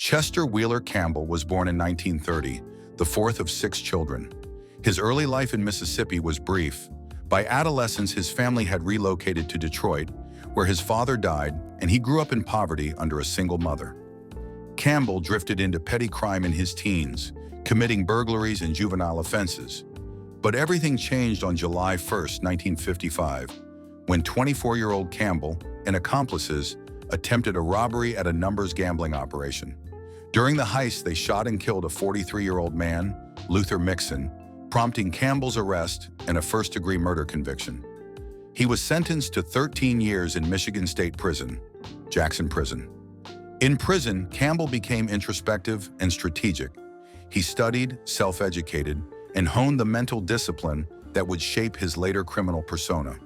Chester Wheeler Campbell was born in 1930, the fourth of 6 children. His early life in Mississippi was brief. By adolescence, his family had relocated to Detroit, where his father died, and he grew up in poverty under a single mother. Campbell drifted into petty crime in his teens, committing burglaries and juvenile offenses. But everything changed on July 1, 1955, when 24-year-old Campbell and accomplices attempted a robbery at a numbers gambling operation. During the heist, they shot and killed a 43-year-old man, Luther Mixon, prompting Campbell's arrest and a first-degree murder conviction. He was sentenced to 13 years in Michigan State Prison, Jackson Prison. In prison, Campbell became introspective and strategic. He studied, self-educated, and honed the mental discipline that would shape his later criminal persona.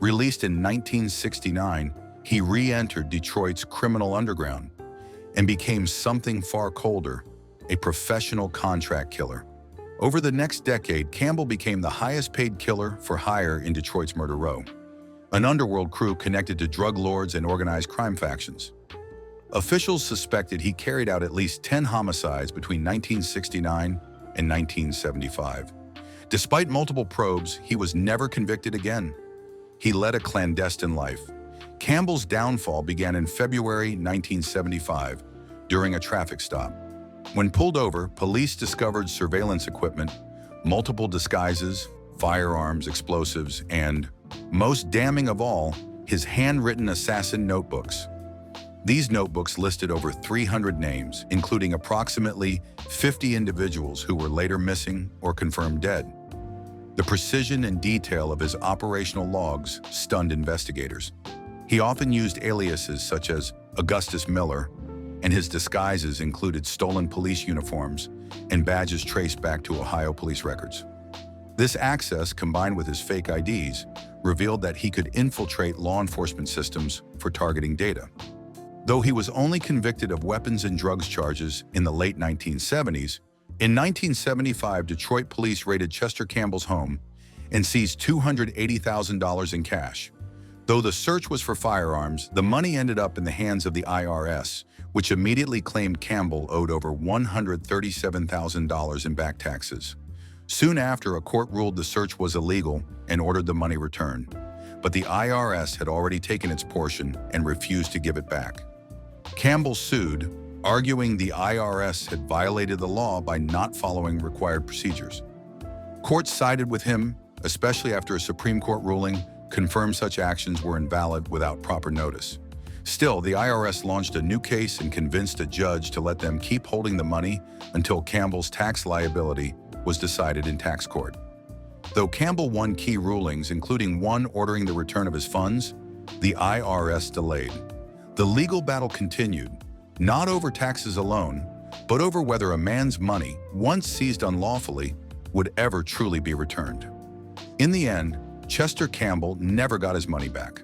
Released in 1969, he re-entered Detroit's criminal underground and became something far colder, a professional contract killer. Over the next decade, Campbell became the highest-paid killer for hire in Detroit's Murder Row, an underworld crew connected to drug lords and organized crime factions. Officials suspected he carried out at least 10 homicides between 1969 and 1975. Despite multiple probes, he was never convicted again. He led a clandestine life. Campbell's downfall began in February 1975 during a traffic stop. When pulled over, police discovered surveillance equipment, multiple disguises, firearms, explosives, and, most damning of all, his handwritten assassin notebooks. These notebooks listed over 300 names, including approximately 50 individuals who were later missing or confirmed dead. The precision and detail of his operational logs stunned investigators. He often used aliases such as Augustus Miller, and his disguises included stolen police uniforms and badges traced back to Ohio police records. This access, combined with his fake IDs, revealed that he could infiltrate law enforcement systems for targeting data. Though he was only convicted of weapons and drugs charges in the late 1970s, in 1975, Detroit police raided Chester Campbell's home and seized $280,000 in cash. Though the search was for firearms, the money ended up in the hands of the IRS, which immediately claimed Campbell owed over $137,000 in back taxes. Soon after, a court ruled the search was illegal and ordered the money returned. But the IRS had already taken its portion and refused to give it back. Campbell sued, arguing the IRS had violated the law by not following required procedures. Courts sided with him, especially after a Supreme Court ruling confirmed such actions were invalid without proper notice. Still, the IRS launched a new case and convinced a judge to let them keep holding the money until Campbell's tax liability was decided in tax court. Though Campbell won key rulings, including one ordering the return of his funds, the IRS delayed. The legal battle continued, not over taxes alone, but over whether a man's money, once seized unlawfully, would ever truly be returned. In the end, Chester Campbell never got his money back.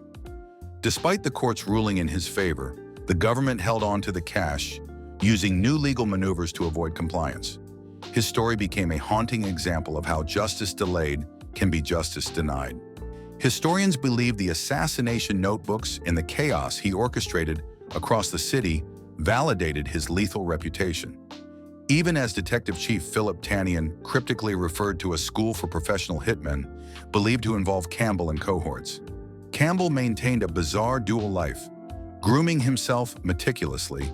Despite the court's ruling in his favor, the government held on to the cash, using new legal maneuvers to avoid compliance. His story became a haunting example of how justice delayed can be justice denied. Historians believe the assassination notebooks and the chaos he orchestrated across the city validated his lethal reputation. Even as Detective Chief Philip Tannian cryptically referred to a school for professional hitmen believed to involve Campbell and cohorts. Campbell maintained a bizarre dual life, grooming himself meticulously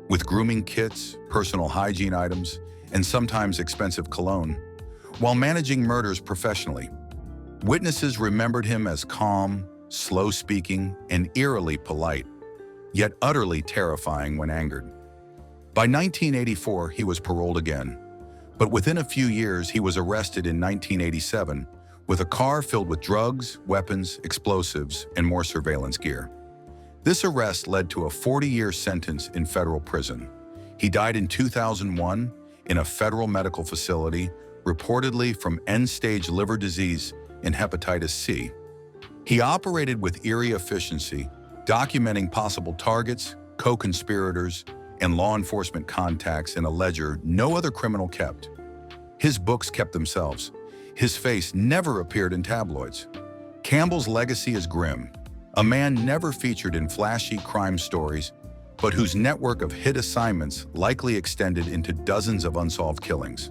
with grooming kits, personal hygiene items, and sometimes expensive cologne, while managing murders professionally. Witnesses remembered him as calm, slow-speaking, and eerily polite, yet utterly terrifying when angered. By 1984, he was paroled again, but within a few years, he was arrested in 1987 with a car filled with drugs, weapons, explosives, and more surveillance gear. This arrest led to a 40-year sentence in federal prison. He died in 2001 in a federal medical facility, reportedly from end-stage liver disease and hepatitis C. He operated with eerie efficiency, documenting possible targets, co-conspirators, and law enforcement contacts in a ledger no other criminal kept. His books kept themselves. His face never appeared in tabloids. Campbell's legacy is grim. A man never featured in flashy crime stories, but whose network of hit assignments likely extended into dozens of unsolved killings.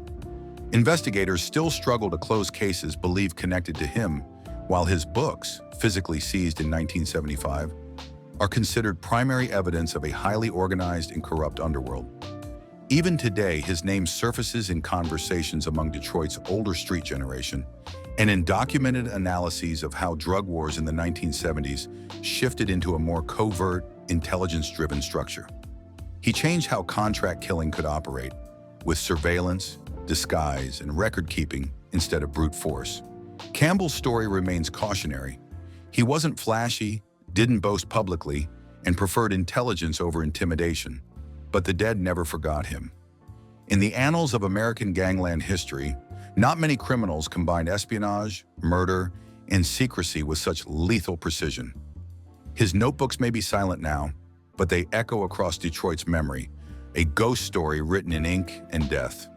Investigators still struggle to close cases believed connected to him, while his books, physically seized in 1975, are considered primary evidence of a highly organized and corrupt underworld. Even today, his name surfaces in conversations among Detroit's older street generation and in documented analyses of how drug wars in the 1970s shifted into a more covert, intelligence-driven structure. He changed how contract killing could operate, with surveillance, disguise, and record-keeping instead of brute force. Campbell's story remains cautionary. He wasn't flashy, didn't boast publicly, and preferred intelligence over intimidation. But the dead never forgot him. In the annals of American gangland history, not many criminals combined espionage, murder, and secrecy with such lethal precision. His notebooks may be silent now, but they echo across Detroit's memory, a ghost story written in ink and death.